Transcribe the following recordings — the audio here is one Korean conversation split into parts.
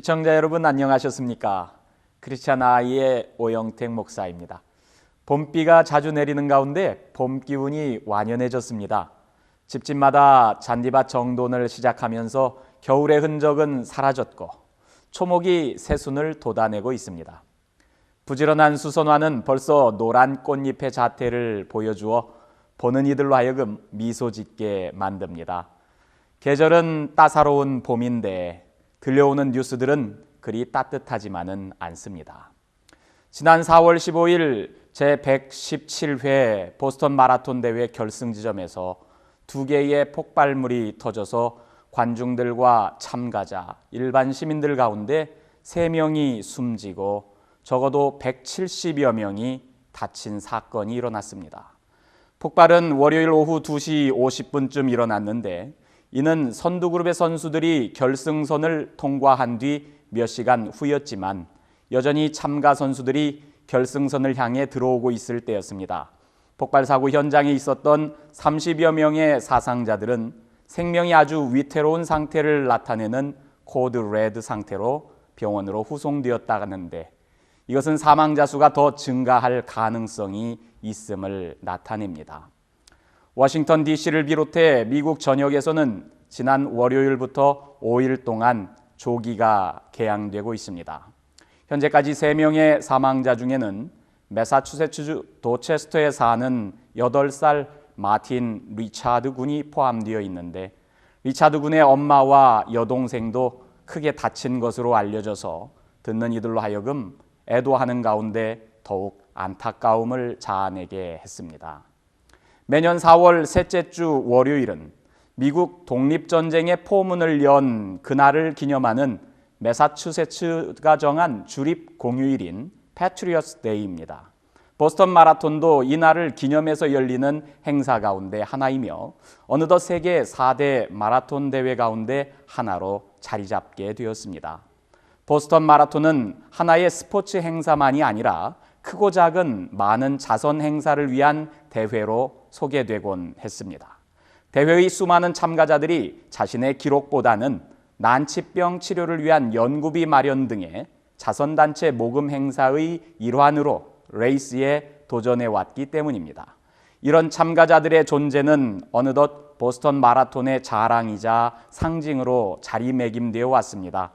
시청자 여러분 안녕하셨습니까? 크리스찬 아이의 오영택 목사입니다. 봄비가 자주 내리는 가운데 봄 기운이 완연해졌습니다. 집집마다 잔디밭 정돈을 시작하면서 겨울의 흔적은 사라졌고 초목이 새순을 돋아내고 있습니다. 부지런한 수선화는 벌써 노란 꽃잎의 자태를 보여주어 보는 이들로 하여금 미소 짓게 만듭니다. 계절은 따사로운 봄인데 들려오는 뉴스들은 그리 따뜻하지만은 않습니다. 지난 4월 15일 제117회 보스턴 마라톤 대회 결승 지점에서 2개의 폭발물이 터져서 관중들과 참가자, 일반 시민들 가운데 3명이 숨지고 적어도 170여 명이 다친 사건이 일어났습니다. 폭발은 월요일 오후 2시 50분쯤 일어났는데 이는 선두그룹의 선수들이 결승선을 통과한 뒤 몇 시간 후였지만 여전히 참가 선수들이 결승선을 향해 들어오고 있을 때였습니다. 폭발 사고 현장에 있었던 30여 명의 사상자들은 생명이 아주 위태로운 상태를 나타내는 코드 레드 상태로 병원으로 후송되었다는데 이것은 사망자 수가 더 증가할 가능성이 있음을 나타냅니다. 워싱턴 DC를 비롯해 미국 전역에서는 지난 월요일부터 5일 동안 조기가 개항되고 있습니다. 현재까지 3명의 사망자 중에는 매사추세츠 도체스터에 사는 8살 마틴 리차드 군이 포함되어 있는데 리차드 군의 엄마와 여동생도 크게 다친 것으로 알려져서 듣는 이들로 하여금 애도하는 가운데 더욱 안타까움을 자아내게 했습니다. 매년 4월 셋째 주 월요일은 미국 독립전쟁의 포문을 연 그날을 기념하는 매사추세츠가 정한 주립 공휴일인 패트리어트 데이입니다. 보스턴 마라톤도 이날을 기념해서 열리는 행사 가운데 하나이며 어느덧 세계 4대 마라톤 대회 가운데 하나로 자리 잡게 되었습니다. 보스턴 마라톤은 하나의 스포츠 행사만이 아니라 크고 작은 많은 자선 행사를 위한 대회로 소개되곤 했습니다. 대회의 수많은 참가자들이 자신의 기록보다는 난치병 치료를 위한 연구비 마련 등의 자선단체 모금 행사의 일환으로 레이스에 도전해 왔기 때문입니다. 이런 참가자들의 존재는 어느덧 보스턴 마라톤의 자랑이자 상징으로 자리매김되어 왔습니다.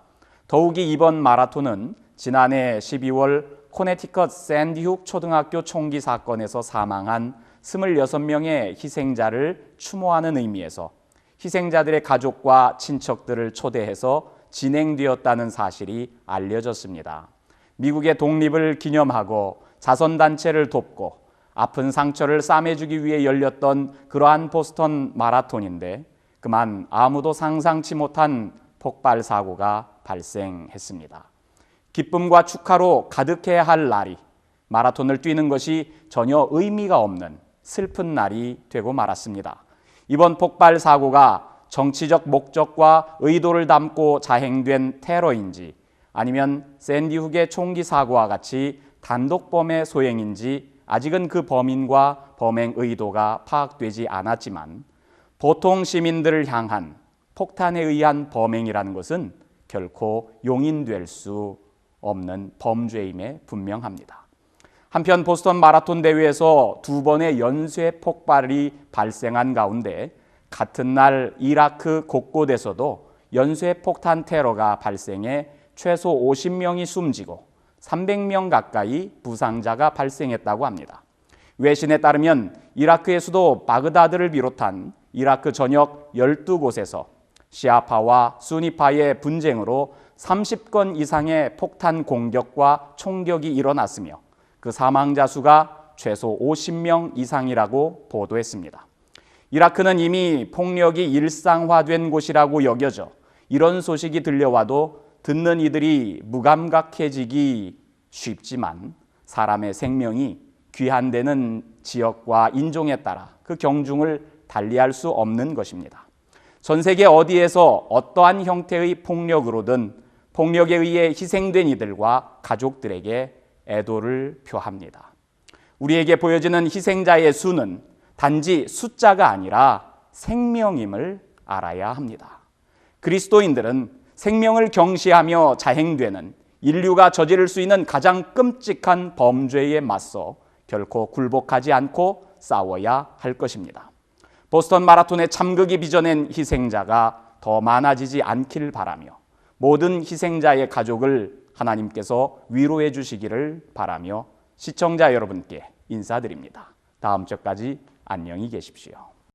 더욱이 이번 마라톤은 지난해 12월 코네티컷 샌디훅 초등학교 총기 사건에서 사망한 26명의 희생자를 추모하는 의미에서 희생자들의 가족과 친척들을 초대해서 진행되었다는 사실이 알려졌습니다. 미국의 독립을 기념하고 자선단체를 돕고 아픈 상처를 싸매주기 위해 열렸던 그러한 보스턴 마라톤인데 그만 아무도 상상치 못한 폭발 사고가 발생했습니다. 기쁨과 축하로 가득해야 할 날이 마라톤을 뛰는 것이 전혀 의미가 없는 슬픈 날이 되고 말았습니다. 이번 폭발 사고가 정치적 목적과 의도를 담고 자행된 테러인지 아니면 샌디훅의 총기 사고와 같이 단독범의 소행인지 아직은 그 범인과 범행 의도가 파악되지 않았지만 보통 시민들을 향한 폭탄에 의한 범행이라는 것은 결코 용인될 수 없는 범죄임에 분명합니다. 한편 보스턴 마라톤 대회에서 2번의 연쇄 폭발이 발생한 가운데 같은 날 이라크 곳곳에서도 연쇄 폭탄 테러가 발생해 최소 50명이 숨지고 300명 가까이 부상자가 발생했다고 합니다. 외신에 따르면 이라크의 수도 바그다드를 비롯한 이라크 전역 12곳에서 시아파와 수니파의 분쟁으로 30건 이상의 폭탄 공격과 총격이 일어났으며 그 사망자 수가 최소 50명 이상이라고 보도했습니다. 이라크는 이미 폭력이 일상화된 곳이라고 여겨져 이런 소식이 들려와도 듣는 이들이 무감각해지기 쉽지만 사람의 생명이 귀한 지역과 인종에 따라 그 경중을 달리할 수 없는 것입니다. 전 세계 어디에서 어떠한 형태의 폭력으로든 폭력에 의해 희생된 이들과 가족들에게 애도를 표합니다. 우리에게 보여지는 희생자의 수는 단지 숫자가 아니라 생명임을 알아야 합니다. 그리스도인들은 생명을 경시하며 자행되는 인류가 저지를 수 있는 가장 끔찍한 범죄에 맞서 결코 굴복하지 않고 싸워야 할 것입니다. 보스턴 마라톤의 참극이 빚어낸 희생자가 더 많아지지 않길 바라며 모든 희생자의 가족을 하나님께서 위로해 주시기를 바라며 시청자 여러분께 인사드립니다. 다음 주까지 안녕히 계십시오.